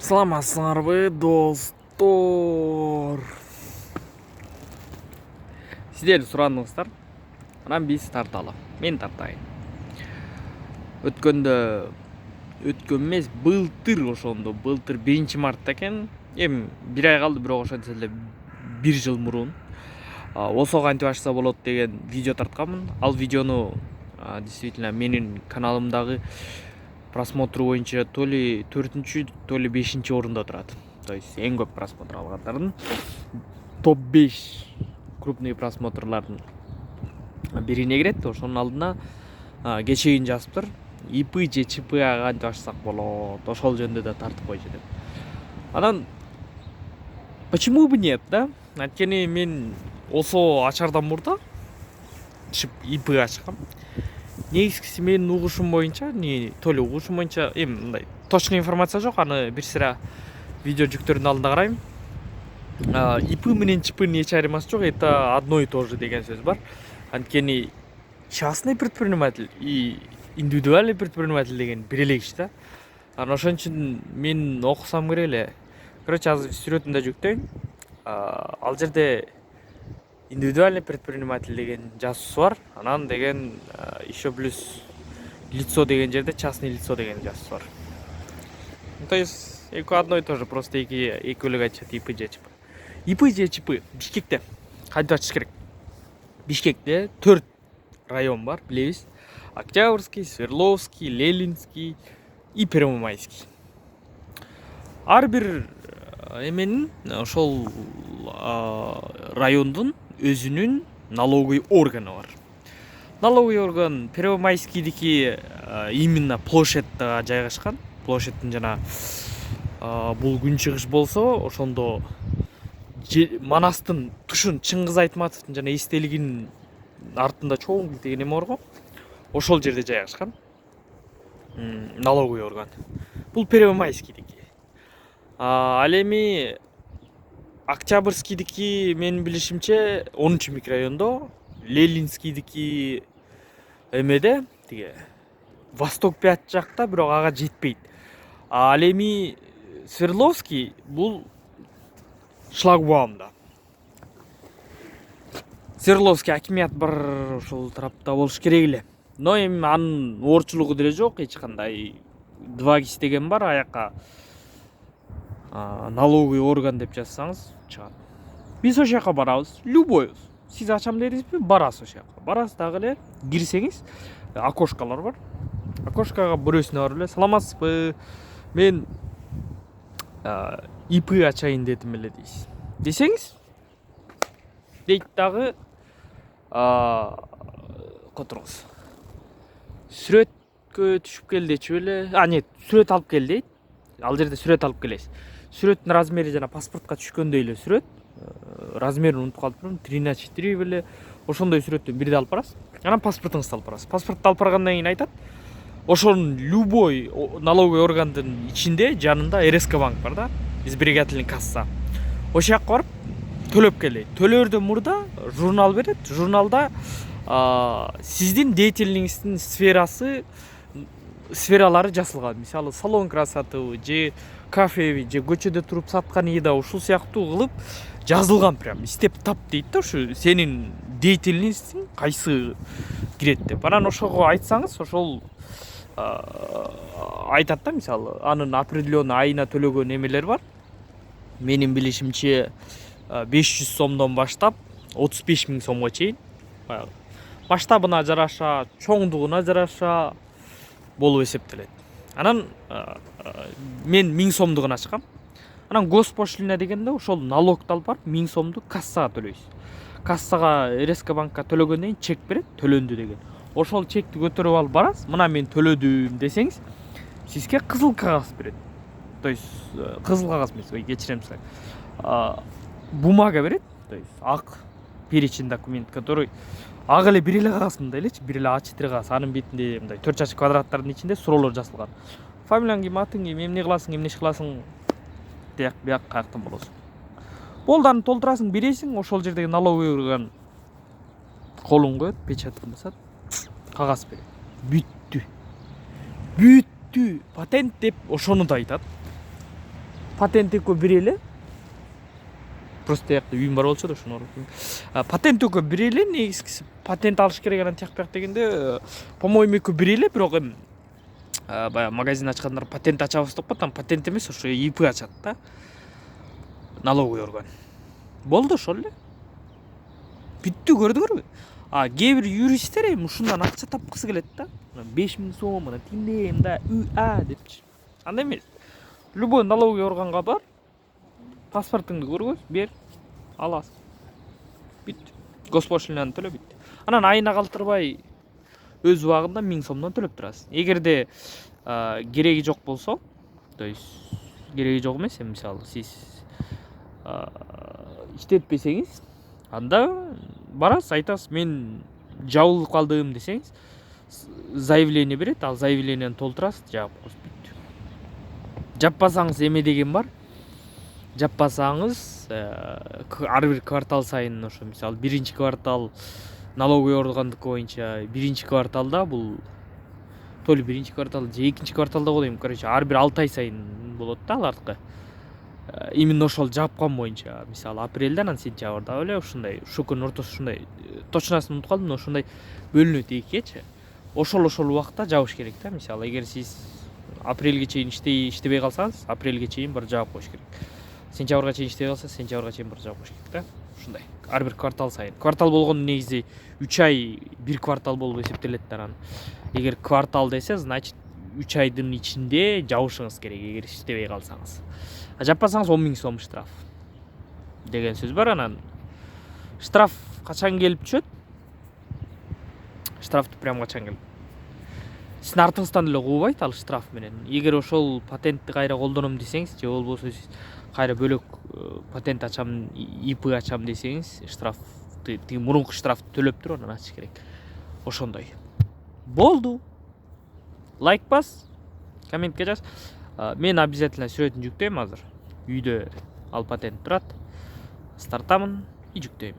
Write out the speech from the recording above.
Саламатсыңарбы достор. Сиздер сурадыңыздар. Анан биз тарталы. Мен тартайын. Өткөн эмес, былтыр ошондо, былтыр 1-мартта экен. Эми 1 ай калды, бирок ошентсе эле 1 жыл мурун осо кантип ачса болот деген видео тартканмын. Ал видеону действительно менин каналымдагы просмотру боюнча то ли 4-чү, то ли 5-чи орунда турат. То есть эң көп просмотр алгандардын топ 5 крупный просмотрлардын бирине кирет. Ошонун алдына кечегин жазыптыр. ИП же ЧП кантип ачсак болот, ошол жөнүндө да тартып койчу деп. Анан почему бы нет, да? Анткени мен осо ачардан мурда ИП ачкам. Негизгиси менин угушум боюнча, то ли угушум боюнча, эми мындай точный информация жок, аны бир сыра видео жүктөрдүн алдында карайм. ИП менен ЧПнын эч айырмасы жок, это одно и то же деген сөз бар. Анткени частный предприниматель и индивидуальный предприниматель деген бир эле киши да. Анан ошон үчүн мен окусам керек эле. Короче, азыр сүрөтүн да жүктөйм. Ал жерде индивидуальный предприниматель деген жазуусу бар. Анан деген еще плюс лицо деген жерде частный лицо деген жазуусу бар. То есть эки одно и то же, просто эки бөлөк айтышат ИП же ЧП. ИП же ЧП Бишкекте кантип ачыш керек? Бишкекте 4 район бар, билебиз. Октябрьский, Свердловский, Ленинский и Первомайский. Ар бир эменин ошол райондун өзүнүн налоговый органы бар. Налоговый орган Первомайскийдики именно площадьта жайгашкан. Площадьтын жана бул күнчыгыш болсо, ошондо Манастын тушун Чыңгыз Айтматовдун жана эстелигинин артында чоң деген эме бар го. Ошол жерде жайгашкан налоговый орган. Бул Первомайскийдики. Ал эми Октябрьскийдики менин билишимче 10-чу микрорайондо, Ленинскийдики эмеде, тиге Восток 5 жакта, бирок ага жетпейт. Ал эми Свердловский бул шлагбаумда. Свердловский акимият бар ошол тарапта болуш керек эле. Но эми анын оорчулугу деле жок, эч кандай 2 киши деген бар, аяка налоговый орган деп жазсаңыз чыгат. Биз ошол жака барабыз, любойбуз. Сиз ачам дедиңизби? Барасыз ошол жака. Барасыз дагы эле, кирсеңиз окошкалар бар. Окошкага бирөөсүнө барып эле, саламатсызбы? Мен ИП ачайын дедим эле дейсиз. Десеңиз, дейт дагы которуңуз. Сүрөткө түшүп кел дечү эле. Нет, сүрөт алып кел дейт. Ал жерде сүрөт алып келесиз. Сүрөттүн размери жана паспортко түшкөндөй эле сүрөт. Размерин унутуп калыптырмын. 3х4 беле ошондой сүрөттөн бирди алып барасыз. Анан паспортуңузду алып барасыз. Паспортду алып баргандан кийин айтат, ошонун любой налоговый органдын ичинде жанында РСК банк бар да, сберегательный касса. Ошол жака барып төлөп кел дейт. Төлөөрдөн мурда журнал берет. Журналда сиздин деятельностьтин сфералары жазылган. Мисалы, салон красоты же кафе же көчөдө туруп саткан еда ушул сыяктуу кылып жазылган, прям истеп тап дейт да, ушу сенин деятельностьтиң кайсы кирет деп. Анан ошого айтсаңыз, ошол айтат да, мисалы, анын определенный айына төлөгөн эмелер бар. Менин билишимче 500 сомдон баштап 35 000 сомго чейин. Масштабына жараша, чоңдугуна жараша болуп эсептелет. Анан мен 1000 сомдугун ачкам. Анан госпошлина дегенде ошол налогду алып барып 1000 сомду кассага төлөйсүз. Кассага РСК банкка төлөгөндөн кийин чек берет, төлөндү деген. Ошол чекти көтөрүп алып барасыз. Мына мен төлөдүм десеңиз, сизге кызыл кагаз берет. То есть кызыл кагаз эмес, кечирем силер. Бумага берет, то есть ак перечень документ, который ак эле бир эле кагаз, мындай элечи, бир эле А4 кагаз. Анын бетинде мындай 4 чач квадраттардын ичинде суроолор жазылган. Фамилияң ким, атың ким, эмне кыласың, эмне иш кыласың, бияк каяктан болосуң. Болду, аны толтурасың, бересиң, ошол жердеги налоговый орган колун коет, печатын басат, кагаз берет. Бүттү. Патент деп ошону да айтат. патент экөө бир эле. Просто тиякта үйүм бар болчу да ошону патент экөө бир эле, негизгиси патент алыш керек анан тияк бияк дегенде, по-моему экөө бир эле, бирок эми баягы магазин ачкандар патент ачабыз деп коет, патент эмес, ошо ИП ачат да. Налоговый орган. Болду ошол эле. Бүттү, көрдүңөрбү? Кээ бир юристтер эми ушундан акча тапкысы келет да. 5000 сом мына тиндейм да, депчи. Андай эмес. Любой налоговый органга бар, паспортуңду көргөз, бер, аласың. Бүт. Госпошлинаны төлө, бүт. Анан айына калтырбай өз убагында 1000 сомдон төлөп турасың. Эгерде кереги жок болсо, то есть кереги жок эмес, мисалы сиз иштетпесеңиз, анда барасыз, айтасыз, мен жабылып калдым десеңиз, заявление берет, ал заявленияны толтурасыз, жаап коесуз, бүт. Жаппасаңыз эме деген бар. Жаппасаңыз ар бир квартал сайын, ошо мисалы биринчи квартал налоговый органдыкы боюнча биринчи кварталда, бул то ли биринчи квартал же экинчи кварталда болот, короче, ар бир 6 ай сайын болот да алардыкы. Именно ошол жапкан боюнча, мисалы апрелде, анан сентябрда эле ушундай, ушул күнүн ортосу ушундай, точносын унутуп калдым, но ушундай бөлүнөт экичи. Ошол убакта жабыш керек да. Мисалы эгер сиз апрелге чейин иштебей калсаңыз, апрелге чейин бір жаап коюш керек. Сентябрга чейин иштебей калса, сентябрга чейин бір жаап коюш керек да. Ушундай. Ар бир квартал сайын. Квартал болгондо негизи 3 ай бир квартал болуп эсептелет да. Анан эгер квартал десе, значит 3 айдын ичинде жабышыңыз керек, эгер иштебей калсаңыз. Жаппасаңыз 10 000 сом штраф деген сөз бар. Анан штраф качан келип түшөт? Штрафты прям качан келип? Сиздин артыңыздан эле куубайт ал штраф менен. Эгер ошол патентти кайра колдоном десеңиз, же болбосо сиз кайра бөлөк патент ачам, ИП ачам десеңиз, штрафты, тиги мурунку штрафты төлөп туруп анан ачыш керек. Ошондой. Болду. Лайк бас, комментке жаз. Мен обязательно сүрөтүн жүктөйм азыр. Үйдө ал патент турат. Стартамын и жүктөйм.